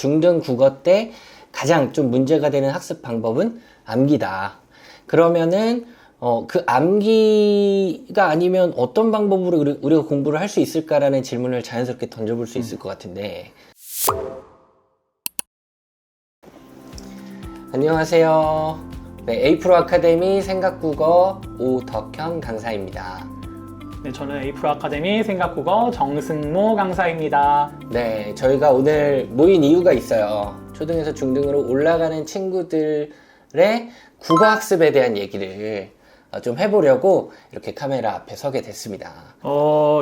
중등 국어 때 가장 좀 문제가 되는 학습 방법은 암기다. 그러면은 그 암기가 아니면 어떤 방법으로 우리가 공부를 할 수 있을까라는 질문을 자연스럽게 던져볼 수 있을 것 같은데. 안녕하세요. 네, 에이프로 아카데미 생각국어 오덕현 강사입니다. 네, 저는 에이프로 아카데미 생각국어 정승모 강사입니다. 네, 저희가 오늘 모인 이유가 있어요. 초등에서 중등으로 올라가는 친구들의 국어 학습에 대한 얘기를 좀 해보려고 이렇게 카메라 앞에 서게 됐습니다.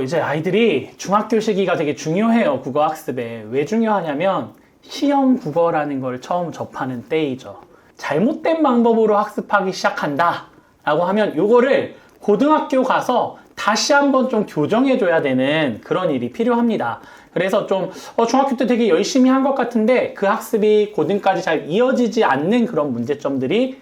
이제 아이들이 중학교 시기가 되게 중요해요. 국어 학습에. 왜 중요하냐면 시험 국어라는 걸 처음 접하는 때이죠. 잘못된 방법으로 학습하기 시작한다 라고 하면 요거를 고등학교 가서 다시 한번 좀 교정해줘야 되는 그런 일이 필요합니다. 그래서 좀 중학교 때 되게 열심히 한 것 같은데 그 학습이 고등까지 잘 이어지지 않는 그런 문제점들이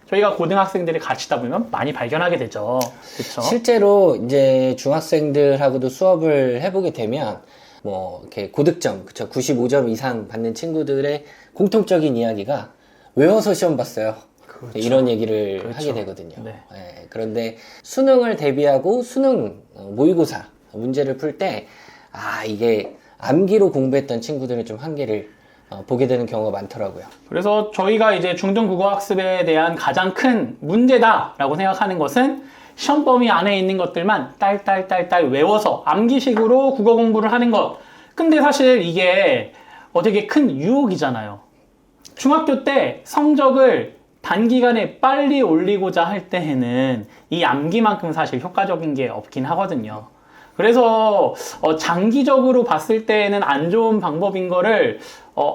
저희가 고등학생들이 가르치다 보면 많이 발견하게 되죠. 그렇죠? 실제로 이제 중학생들하고도 수업을 해보게 되면 뭐 이렇게 고득점, 그쵸, 95점 이상 받는 친구들의 공통적인 이야기가 외워서 시험 봤어요. 그렇죠. 이런 얘기를 그렇죠. 하게 되거든요. 네. 네, 그런데 수능을 대비하고 수능 모의고사 문제를 풀 때 이게 암기로 공부했던 친구들은 좀 한계를 보게 되는 경우가 많더라고요. 그래서 저희가 이제 중등 국어 학습에 대한 가장 큰 문제다라고 생각하는 것은 시험 범위 안에 있는 것들만 딸딸딸딸 외워서 암기식으로 국어 공부를 하는 것. 근데 사실 이게 되게 큰 유혹이잖아요. 중학교 때 성적을 단기간에 빨리 올리고자 할 때에는 이 암기만큼 사실 효과적인 게 없긴 하거든요. 그래서 장기적으로 봤을 때는 안 좋은 방법인 거를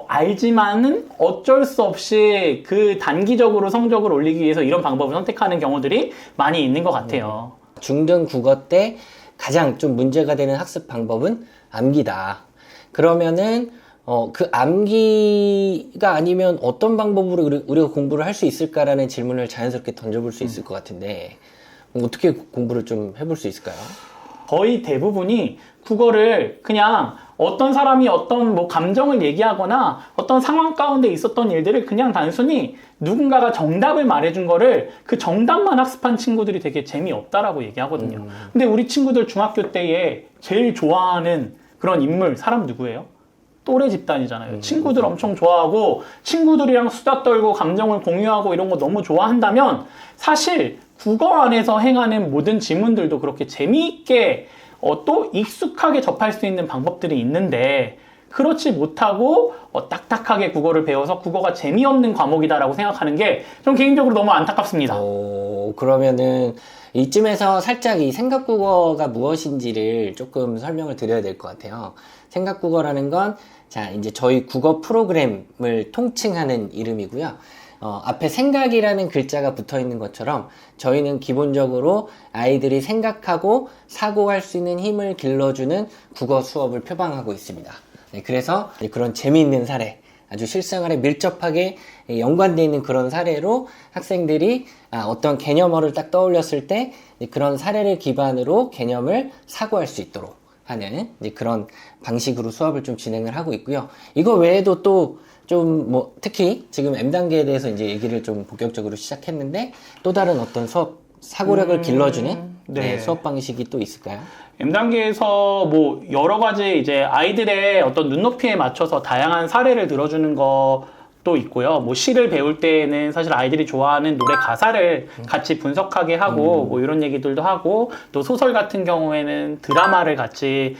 알지만은 어쩔 수 없이 그 단기적으로 성적을 올리기 위해서 이런 방법을 선택하는 경우들이 많이 있는 것 같아요. 중등 국어 때 가장 좀 문제가 되는 학습 방법은 암기다. 그러면은 그 암기가 아니면 어떤 방법으로 우리가 공부를 할 수 있을까라는 질문을 자연스럽게 던져볼 수 있을 것 같은데 어떻게 공부를 좀 해볼 수 있을까요? 거의 대부분이 국어를 그냥 어떤 사람이 어떤 감정을 얘기하거나 어떤 상황 가운데 있었던 일들을 그냥 단순히 누군가가 정답을 말해준 거를 그 정답만 학습한 친구들이 되게 재미없다라고 얘기하거든요. 근데 우리 친구들 중학교 때에 제일 좋아하는 그런 인물, 사람 누구예요? 또래 집단이잖아요. 친구들 엄청 좋아하고 친구들이랑 수다 떨고 감정을 공유하고 이런 거 너무 좋아한다면 사실 국어 안에서 행하는 모든 지문들도 그렇게 재미있게 또 익숙하게 접할 수 있는 방법들이 있는데 그렇지 못하고 딱딱하게 국어를 배워서 국어가 재미없는 과목이다라고 생각하는 게 좀 개인적으로 너무 안타깝습니다. 그러면은 이쯤에서 살짝 이 생각국어가 무엇인지를 조금 설명을 드려야 될 것 같아요. 생각국어라는 건 이제 저희 국어 프로그램을 통칭하는 이름이고요. 앞에 생각이라는 글자가 붙어 있는 것처럼 저희는 기본적으로 아이들이 생각하고 사고할 수 있는 힘을 길러주는 국어 수업을 표방하고 있습니다. 그래서 그런 재미있는 사례, 아주 실생활에 밀접하게 연관되어 있는 그런 사례로 학생들이 어떤 개념어를 딱 떠올렸을 때 그런 사례를 기반으로 개념을 사고할 수 있도록 하는 그런 방식으로 수업을 좀 진행을 하고 있고요. 이거 외에도 또 좀 특히 지금 M단계에 대해서 이제 얘기를 좀 본격적으로 시작했는데 또 다른 어떤 수업 사고력을 길러주는 수업 방식이 또 있을까요? M단계에서 여러 가지 이제 아이들의 어떤 눈높이에 맞춰서 다양한 사례를 들어주는 것도 있고요. 시를 배울 때에는 사실 아이들이 좋아하는 노래 가사를 같이 분석하게 하고 이런 얘기들도 하고 또 소설 같은 경우에는 드라마를 같이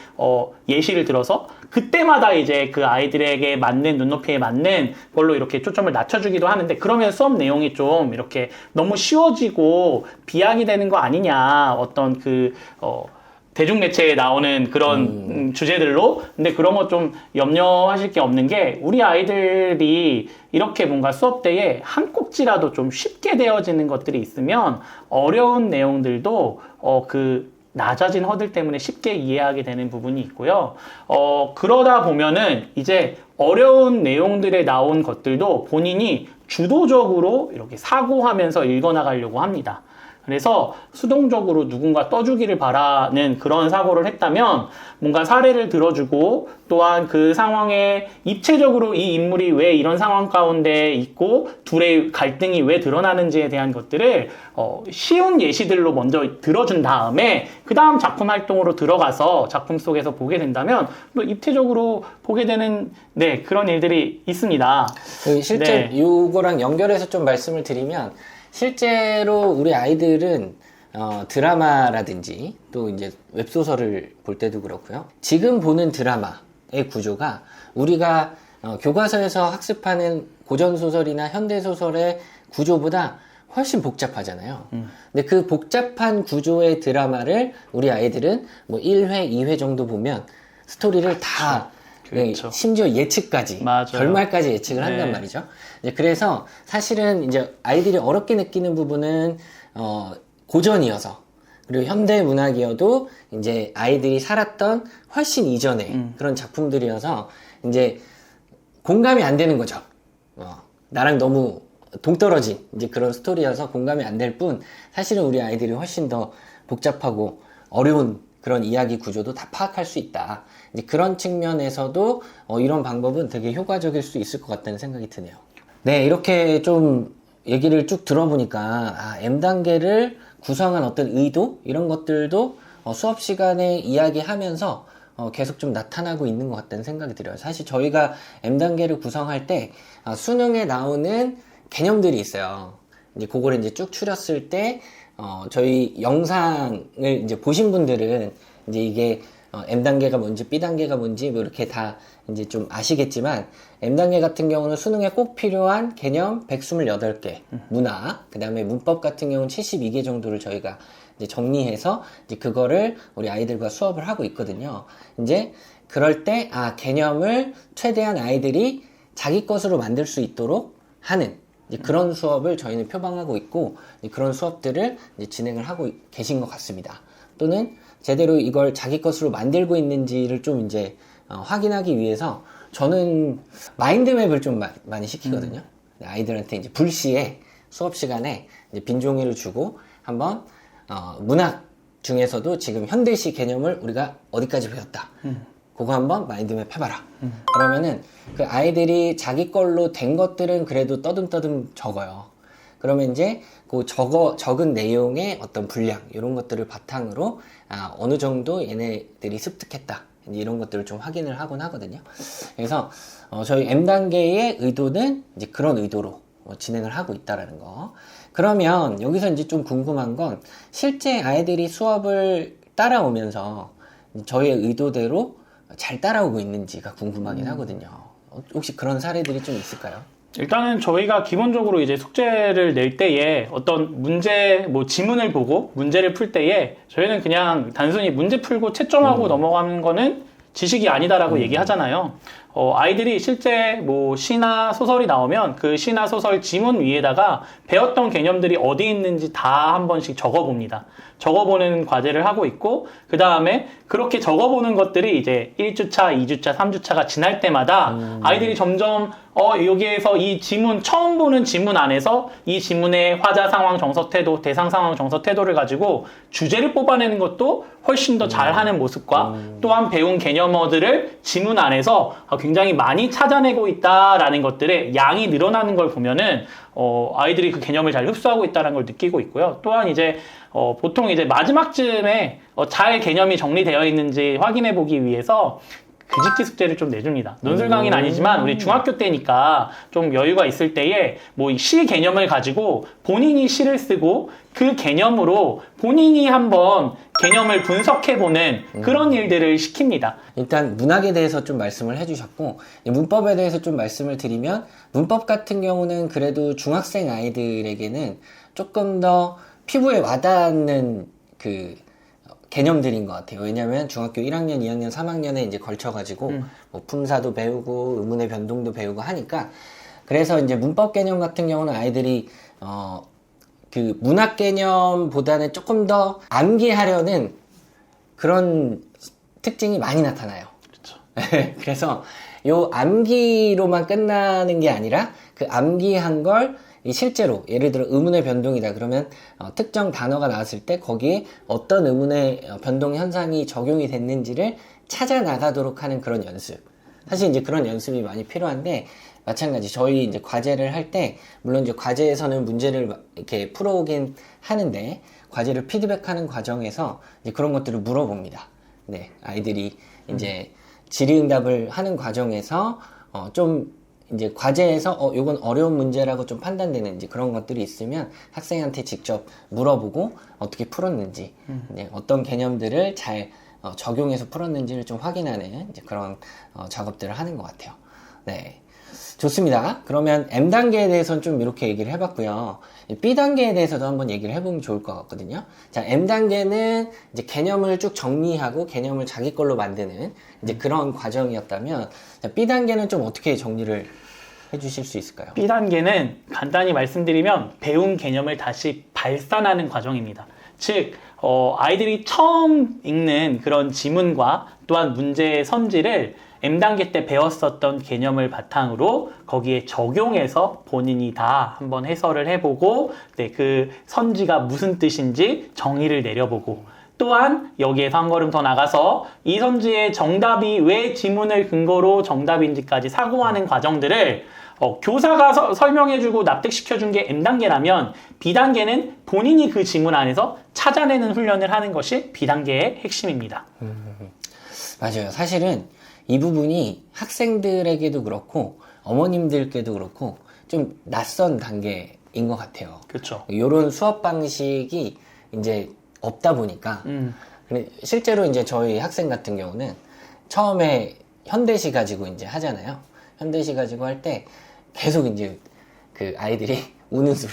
예시를 들어서 그때마다 이제 그 아이들에게 맞는 눈높이에 맞는 걸로 이렇게 초점을 낮춰주기도 하는데 그러면 수업 내용이 좀 이렇게 너무 쉬워지고 비약이 되는 거 아니냐 어떤 대중매체에 나오는 그런 주제들로. 근데 그런 거 좀 염려하실 게 없는 게 우리 아이들이 이렇게 뭔가 수업 때에 한 꼭지라도 좀 쉽게 되어지는 것들이 있으면 어려운 내용들도 낮아진 허들 때문에 쉽게 이해하게 되는 부분이 있고요. 그러다 보면은 이제 어려운 내용들에 나온 것들도 본인이 주도적으로 이렇게 사고하면서 읽어나가려고 합니다. 그래서 수동적으로 누군가 떠주기를 바라는 그런 사고를 했다면 뭔가 사례를 들어주고 또한 그 상황에 입체적으로 이 인물이 왜 이런 상황 가운데 있고 둘의 갈등이 왜 드러나는지에 대한 것들을 쉬운 예시들로 먼저 들어준 다음에 그 다음 작품 활동으로 들어가서 작품 속에서 보게 된다면 또 입체적으로 보게 되는 네, 그런 일들이 있습니다. 실제 네. 요거랑 연결해서 좀 말씀을 드리면 실제로 우리 아이들은 드라마라든지 또 이제 웹소설을 볼 때도 그렇고요. 지금 보는 드라마의 구조가 우리가 교과서에서 학습하는 고전소설이나 현대소설의 구조보다 훨씬 복잡하잖아요. 근데 그 복잡한 구조의 드라마를 우리 아이들은 뭐 1회, 2회 정도 보면 스토리를 다 그렇죠. 심지어 예측까지, 맞아요. 결말까지 예측을 한단 네. 말이죠. 이제 그래서 사실은 이제 아이들이 어렵게 느끼는 부분은 고전이어서 그리고 현대 문학이어도 이제 아이들이 살았던 훨씬 이전의 그런 작품들이어서 이제 공감이 안 되는 거죠. 나랑 너무 동떨어진 이제 그런 스토리여서 공감이 안 될 뿐 사실은 우리 아이들이 훨씬 더 복잡하고 어려운 그런 이야기 구조도 다 파악할 수 있다. 이제 그런 측면에서도 이런 방법은 되게 효과적일 수 있을 것 같다는 생각이 드네요. 네, 이렇게 좀 얘기를 쭉 들어보니까 M단계를 구성한 어떤 의도 이런 것들도 수업 시간에 이야기하면서 계속 좀 나타나고 있는 것 같다는 생각이 들어요. 사실 저희가 M단계를 구성할 때 수능에 나오는 개념들이 있어요. 이제 그거를 이제 쭉 추렸을 때 저희 영상을 이제 보신 분들은 이제 이게 M단계가 뭔지 B단계가 뭔지 뭐 이렇게 다 이제 좀 아시겠지만 M단계 같은 경우는 수능에 꼭 필요한 개념 128개, 문학, 그 다음에 문법 같은 경우는 72개 정도를 저희가 이제 정리해서 이제 그거를 우리 아이들과 수업을 하고 있거든요. 이제 그럴 때 개념을 최대한 아이들이 자기 것으로 만들 수 있도록 하는 이제 그런 수업을 저희는 표방하고 있고 그런 수업들을 이제 진행을 하고 계신 것 같습니다. 또는 제대로 이걸 자기 것으로 만들고 있는지를 좀 이제 확인하기 위해서 저는 마인드맵을 좀 많이 시키거든요. 아이들한테 이제 불시에 수업 시간에 이제 빈 종이를 주고 한번 문학 중에서도 지금 현대시 개념을 우리가 어디까지 배웠다. 그거 한번 마인드맵 해봐라. 그러면은 그 아이들이 자기 걸로 된 것들은 그래도 떠듬떠듬 적어요. 그러면 이제 그 적은 내용의 어떤 분량 이런 것들을 바탕으로 어느 정도 얘네들이 습득했다. 이런 것들을 좀 확인을 하곤 하거든요. 그래서 저희 M단계의 의도는 이제 그런 의도로 진행을 하고 있다라는 거. 그러면 여기서 이제 좀 궁금한 건 실제 아이들이 수업을 따라오면서 저희의 의도대로 잘 따라오고 있는지가 궁금하긴 하거든요. 혹시 그런 사례들이 좀 있을까요? 일단은 저희가 기본적으로 이제 숙제를 낼 때에 어떤 문제, 지문을 보고 문제를 풀 때에 저희는 그냥 단순히 문제 풀고 채점하고 넘어가는 거는 지식이 아니다라고 얘기하잖아요. 아이들이 실제 시나 소설이 나오면 그 시나 소설 지문 위에다가 배웠던 개념들이 어디 있는지 다 한 번씩 적어봅니다. 적어보는 과제를 하고 있고, 그 다음에 그렇게 적어보는 것들이 이제 1주차, 2주차, 3주차가 지날 때마다 아이들이 점점 여기에서 이 지문, 처음 보는 지문 안에서 이 지문의 화자 상황 정서 태도, 대상 상황 정서 태도를 가지고 주제를 뽑아내는 것도 훨씬 더 잘하는 모습과 또한 배운 개념어들을 지문 안에서 굉장히 많이 찾아내고 있다라는 것들의 양이 늘어나는 걸 보면은 아이들이 그 개념을 잘 흡수하고 있다는 걸 느끼고 있고요. 또한 이제 보통 이제 마지막쯤에 잘 개념이 정리되어 있는지 확인해 보기 위해서 그직지 숙제를 좀 내줍니다. 논술 강의는 아니지만 우리 중학교 때니까 좀 여유가 있을 때에 시 개념을 가지고 본인이 시를 쓰고 그 개념으로 본인이 한번 개념을 분석해보는 그런 일들을 시킵니다. 일단 문학에 대해서 좀 말씀을 해주셨고 문법에 대해서 좀 말씀을 드리면 문법 같은 경우는 그래도 중학생 아이들에게는 조금 더 피부에 와닿는 그 개념들인 것 같아요. 왜냐면 중학교 1학년, 2학년, 3학년에 이제 걸쳐가지고 품사도 배우고 의문의 변동도 배우고 하니까 그래서 이제 문법 개념 같은 경우는 아이들이 그 문학 개념보다는 조금 더 암기하려는 그런 특징이 많이 나타나요. 그렇죠. 그래서 요 암기로만 끝나는 게 아니라 그 암기한 걸 이 실제로 예를 들어 의문의 변동이다 그러면 특정 단어가 나왔을 때 거기에 어떤 의문의 변동 현상이 적용이 됐는지를 찾아 나가도록 하는 그런 연습. 사실 이제 그런 연습이 많이 필요한데 마찬가지 저희 이제 과제를 할 때 물론 이제 과제에서는 문제를 이렇게 풀어오긴 하는데 과제를 피드백하는 과정에서 이제 그런 것들을 물어봅니다. 네, 아이들이 이제 질의응답을 하는 과정에서 좀 이제 과제에서 요건 어려운 문제라고 좀 판단되는지 그런 것들이 있으면 학생한테 직접 물어보고 어떻게 풀었는지 네, 어떤 개념들을 잘 적용해서 풀었는지를 좀 확인하는 이제 그런 작업들을 하는 것 같아요. 네. 좋습니다. 그러면 M단계에 대해서는 좀 이렇게 얘기를 해봤고요. B단계에 대해서도 한번 얘기를 해보면 좋을 것 같거든요. 자, M단계는 이제 개념을 쭉 정리하고 개념을 자기 걸로 만드는 이제 그런 과정이었다면, 자, B단계는 좀 어떻게 정리를 해주실 수 있을까요? B단계는 간단히 말씀드리면 배운 개념을 다시 발산하는 과정입니다. 즉, 아이들이 처음 읽는 그런 지문과 또한 문제의 선지를 M단계 때 배웠었던 개념을 바탕으로 거기에 적용해서 본인이 다 한번 해설을 해보고 네, 그 선지가 무슨 뜻인지 정의를 내려보고 또한 여기에서 한 걸음 더 나가서 이 선지의 정답이 왜 지문을 근거로 정답인지까지 사고하는 과정들을 교사가 설명해주고 납득시켜준 게 M단계라면 B단계는 본인이 그 지문 안에서 찾아내는 훈련을 하는 것이 B단계의 핵심입니다. 맞아요. 사실은 이 부분이 학생들에게도 그렇고 어머님들께도 그렇고 좀 낯선 단계인 것 같아요. 그렇죠. 이런 수업 방식이 이제 없다 보니까 근데 실제로 이제 저희 학생 같은 경우는 처음에 현대시 가지고 이제 하잖아요. 현대시 가지고 할 때 계속 이제 그 아이들이 우는 소리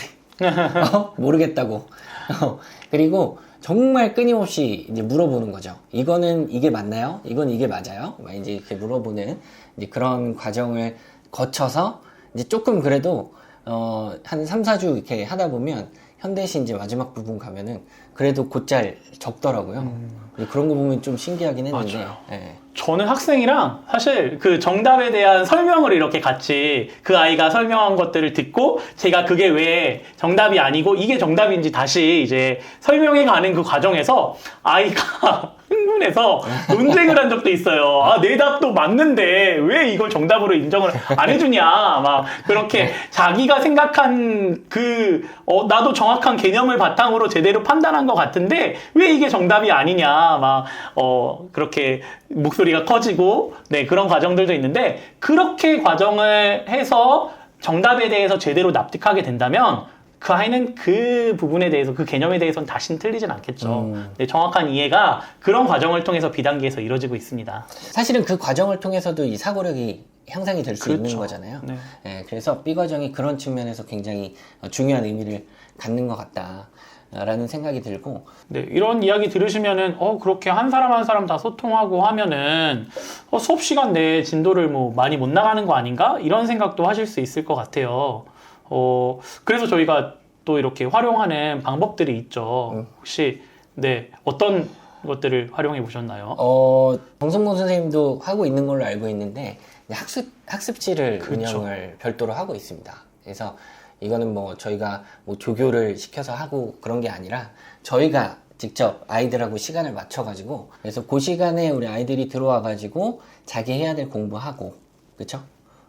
모르겠다고 그리고 정말 끊임없이 이제 물어보는 거죠. 이거는 이게 맞나요? 이건 이게 맞아요? 막 이제 이렇게 물어보는 이제 그런 과정을 거쳐서 이제 조금 그래도 한 3, 4주 이렇게 하다 보면 현대시 이제 마지막 부분 가면은 그래도 곧잘 적더라고요. 그런 거 보면 좀 신기하긴 했는데. 맞아요. 예. 저는 학생이랑 사실 그 정답에 대한 설명을 이렇게 같이 그 아이가 설명한 것들을 듣고 제가 그게 왜 정답이 아니고 이게 정답인지 다시 이제 설명해 가는 그 과정에서 아이가 흥분해서 논쟁을 한 적도 있어요. 아, 내 답도 맞는데 왜 이걸 정답으로 인정을 안 해주냐. 막 그렇게 자기가 생각한 나도 정확한 개념을 바탕으로 제대로 판단한 것 같은데 왜 이게 정답이 아니냐. 막, 그렇게 목소리가 커지고, 네, 그런 과정들도 있는데, 그렇게 과정을 해서 정답에 대해서 제대로 납득하게 된다면, 그 아이는 그 부분에 대해서, 그 개념에 대해서는 다시는 틀리진 않겠죠. 네, 정확한 이해가 그런 과정을 통해서 B단계에서 이루어지고 있습니다. 사실은 그 과정을 통해서도 이 사고력이 향상이 될 수 그렇죠. 있는 거잖아요. 네. 예, 그래서 B 과정이 그런 측면에서 굉장히 중요한 의미를 갖는 것 같다라는 생각이 들고, 네, 이런 이야기 들으시면은, 그렇게 한 사람 한 사람 다 소통하고 하면은, 수업 시간 내에 진도를 뭐 많이 못 나가는 거 아닌가? 이런 생각도 하실 수 있을 것 같아요. 그래서 저희가 또 이렇게 활용하는 방법들이 있죠. 혹시, 네, 어떤 것들을 활용해 보셨나요? 정성곤 선생님도 하고 있는 걸로 알고 있는데, 학습지를 그렇죠. 운영을 별도로 하고 있습니다. 그래서 이거는 뭐 저희가 뭐 조교를 시켜서 하고 그런 게 아니라 저희가 직접 아이들하고 시간을 맞춰가지고 그래서 그 시간에 우리 아이들이 들어와가지고 자기 해야 될 공부하고 그쵸?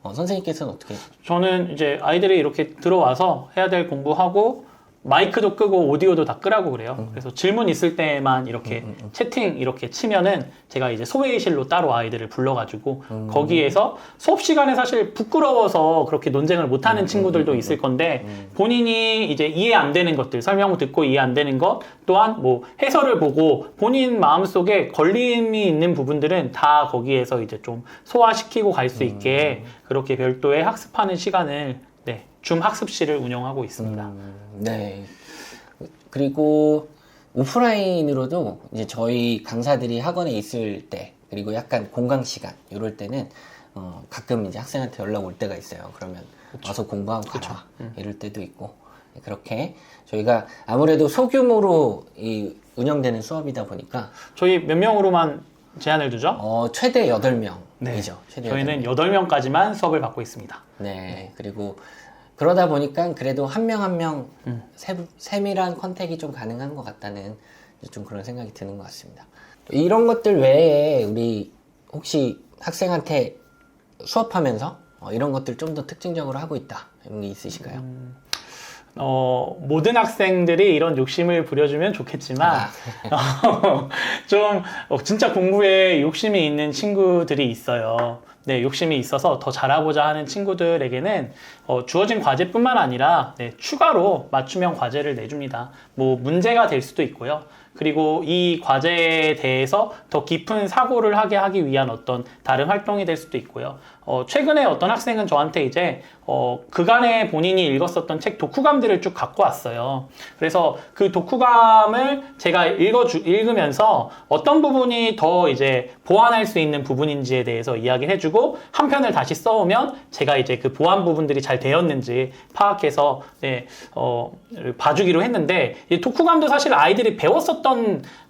선생님께서는 어떻게? 저는 이제 아이들이 이렇게 들어와서 해야 될 공부하고 마이크도 끄고 오디오도 다 끄라고 그래요. 그래서 질문 있을 때만 이렇게 채팅 이렇게 치면은 제가 이제 소회의실로 따로 아이들을 불러가지고 거기에서 수업 시간에 사실 부끄러워서 그렇게 논쟁을 못하는 친구들도 있을 건데 본인이 이제 이해 안 되는 것들 설명 듣고 이해 안 되는 것 또한 뭐 해설을 보고 본인 마음속에 걸림이 있는 부분들은 다 거기에서 이제 좀 소화시키고 갈 수 있게 그렇게 별도의 학습하는 시간을 네, 줌 학습실을 운영하고 있습니다. 네. 그리고 오프라인으로도 이제 저희 강사들이 학원에 있을 때 그리고 약간 공강 시간 이럴 때는 가끔 이제 학생한테 연락 올 때가 있어요. 그러면 와서 공부하고 가라 이럴 때도 있고 그렇게 저희가 아무래도 소규모로 이 운영되는 수업이다 보니까 저희 몇 명으로만 제한을 두죠? 최대 8명이죠. 네. 최대 저희는 8명까지만 수업을 받고 있습니다. 네. 그리고 그러다 보니까 그래도 한 명 한 명 세밀한 컨택이 좀 가능한 것 같다는 좀 그런 생각이 드는 것 같습니다. 이런 것들 외에 우리 혹시 학생한테 수업하면서 이런 것들 좀 더 특징적으로 하고 있다 이런 게 있으실까요? 모든 학생들이 이런 욕심을 부려주면 좋겠지만, 진짜 공부에 욕심이 있는 친구들이 있어요. 네, 욕심이 있어서 더 잘하고자 하는 친구들에게는 주어진 과제뿐만 아니라 추가로 맞춤형 과제를 내줍니다. 뭐 문제가 될 수도 있고요. 그리고 이 과제에 대해서 더 깊은 사고를 하기 위한 어떤 다른 활동이 될 수도 있고요. 최근에 어떤 학생은 저한테 이제 그간에 본인이 읽었었던 책 독후감들을 쭉 갖고 왔어요. 그래서 그 독후감을 제가 읽으면서 어떤 부분이 더 이제 보완할 수 있는 부분인지에 대해서 이야기를 해주고 한 편을 다시 써오면 제가 이제 그 보완 부분들이 잘 되었는지 파악해서 봐주기로 했는데, 이 독후감도 사실 아이들이 배웠었던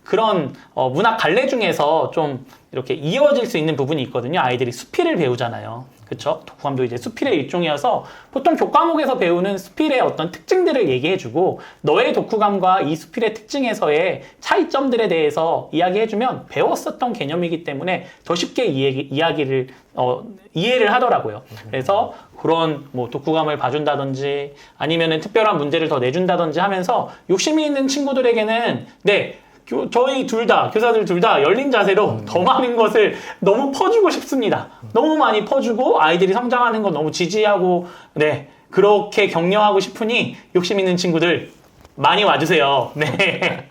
그런 문학 갈래 중에서 좀 이렇게 이어질 수 있는 부분이 있거든요. 아이들이 수필을 배우잖아요. 그쵸? 독후감도 이제 수필의 일종이어서 보통 교과목에서 배우는 수필의 어떤 특징들을 얘기해주고, 너의 독후감과 이 수필의 특징에서의 차이점들에 대해서 이야기해주면 배웠었던 개념이기 때문에 더 쉽게 이해를 하더라고요. 그래서 그런 뭐 독후감을 봐준다든지 아니면은 특별한 문제를 더 내준다든지 하면서 욕심이 있는 친구들에게는 저희 교사들 둘 다 열린 자세로 더 많은 것을 너무 퍼주고 싶습니다. 너무 많이 퍼주고 아이들이 성장하는 거 너무 지지하고, 그렇게 격려하고 싶으니 욕심 있는 친구들 많이 와주세요. 네.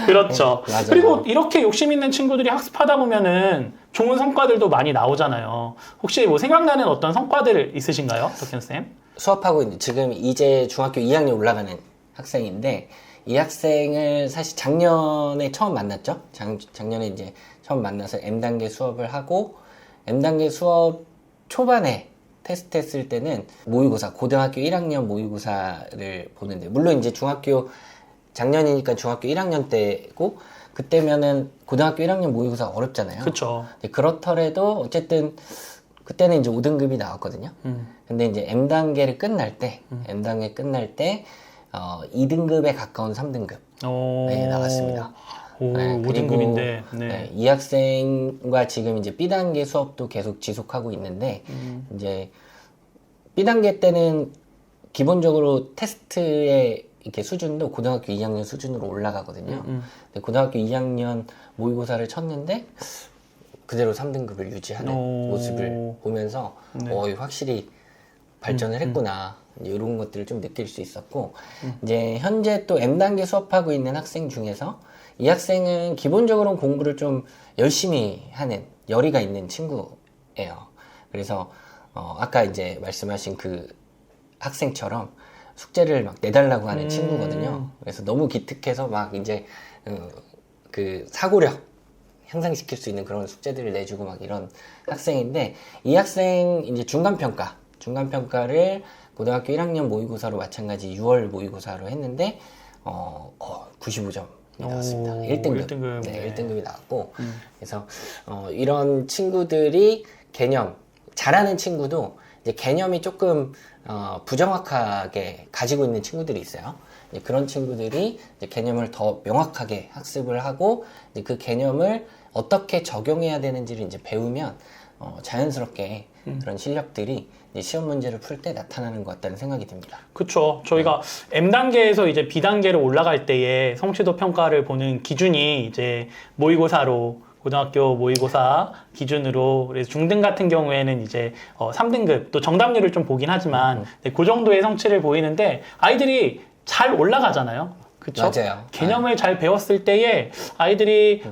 그렇죠. 맞아요. 그리고 이렇게 욕심 있는 친구들이 학습하다 보면은 좋은 성과들도 많이 나오잖아요. 혹시 뭐 생각나는 어떤 성과들 있으신가요? 덕현쌤? 수업하고 있는 지금 이제 중학교 2학년 올라가는 학생인데, 이 학생을 사실 작년에 처음 만났죠. 작년에 이제 처음 만나서 M단계 수업을 하고, M단계 수업 초반에 테스트 했을 때는 모의고사, 고등학교 1학년 모의고사를 보는데, 물론 이제 작년이니까 중학교 1학년 때고, 그때면은 고등학교 1학년 모의고사 어렵잖아요. 그렇죠. 그렇더라도 어쨌든 그때는 이제 5등급이 나왔거든요. 근데 이제 M단계를 끝날 때, M단계 끝날 때 2등급에 가까운 3등급 나갔습니다. 오, 그리고 5등급인데. 이 학생과 지금 이제 B단계 수업도 계속 지속하고 있는데, 이제 B단계 때는 기본적으로 테스트의 이렇게 수준도 고등학교 2학년 수준으로 올라가거든요. 근데 고등학교 2학년 모의고사를 쳤는데 그대로 3등급을 유지하는 모습을 보면서 확실히 발전을 했구나, 이런 것들을 좀 느낄 수 있었고, 이제 현재 또 M단계 수업하고 있는 학생 중에서 이 학생은 기본적으로는 공부를 좀 열심히 하는 열의가 있는 친구예요. 그래서 아까 이제 말씀하신 그 학생처럼 숙제를 막 내달라고 하는 친구거든요. 그래서 너무 기특해서 막 이제 그 사고력 향상시킬 수 있는 그런 숙제들을 내주고 막 이런 학생인데, 이 학생 이제 중간평가를 고등학교 1학년 모의고사로 마찬가지 6월 모의고사로 했는데 95점이 나왔습니다. 1등급. 네, 1등급이 나왔고, 그래서 이런 친구들이 잘하는 친구도 이제 개념이 조금 부정확하게 가지고 있는 친구들이 있어요. 이제 그런 친구들이 이제 개념을 더 명확하게 학습을 하고, 이제 그 개념을 어떻게 적용해야 되는지를 이제 배우면 자연스럽게 그런 실력들이 이제 시험 문제를 풀 때 나타나는 것 같다는 생각이 듭니다. 그렇죠. 저희가 M단계에서 이제 B단계로 올라갈 때에 성취도 평가를 보는 기준이 이제 모의고사로, 고등학교 모의고사 기준으로, 그래서 중등 같은 경우에는 이제 3등급, 또 정답률을 좀 보긴 하지만 그 정도의 성취를 보이는데 아이들이 잘 올라가잖아요. 그렇죠? 맞아요. 개념을 잘 배웠을 때에 아이들이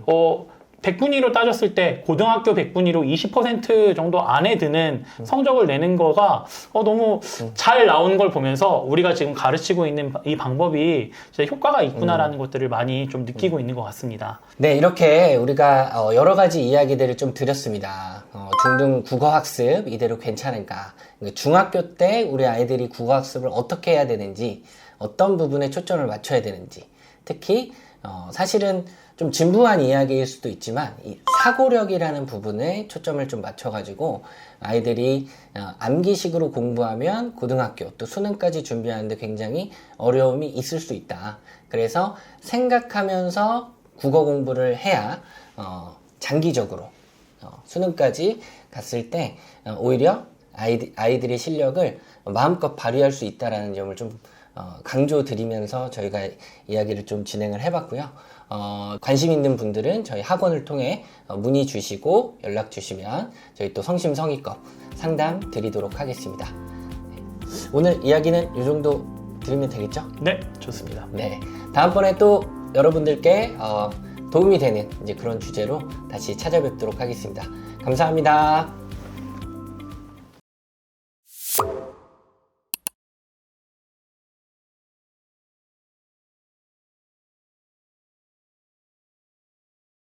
100분위로 따졌을 때 고등학교 100분위로 20% 정도 안에 드는 성적을 내는 거가 너무 잘 나오는 걸 보면서 우리가 지금 가르치고 있는 이 방법이 진짜 효과가 있구나라는 것들을 많이 좀 느끼고 있는 것 같습니다. 네, 이렇게 우리가 여러 가지 이야기들을 좀 드렸습니다. 중등 국어학습 이대로 괜찮을까? 중학교 때 우리 아이들이 국어학습을 어떻게 해야 되는지, 어떤 부분에 초점을 맞춰야 되는지, 특히 사실은 좀 진부한 이야기일 수도 있지만 이 사고력이라는 부분에 초점을 좀 맞춰가지고 아이들이 암기식으로 공부하면 고등학교 또 수능까지 준비하는데 굉장히 어려움이 있을 수 있다. 그래서 생각하면서 국어 공부를 해야 장기적으로 수능까지 갔을 때 오히려 아이들의 실력을 마음껏 발휘할 수 있다는 점을 좀 강조드리면서 저희가 이야기를 좀 진행을 해봤고요. 관심 있는 분들은 저희 학원을 통해 문의 주시고 연락 주시면 저희 또 성심성의껏 상담 드리도록 하겠습니다. 오늘 이야기는 이 정도 드리면 되겠죠? 네, 좋습니다. 네, 다음번에 또 여러분들께 도움이 되는 이제 그런 주제로 다시 찾아뵙도록 하겠습니다. 감사합니다.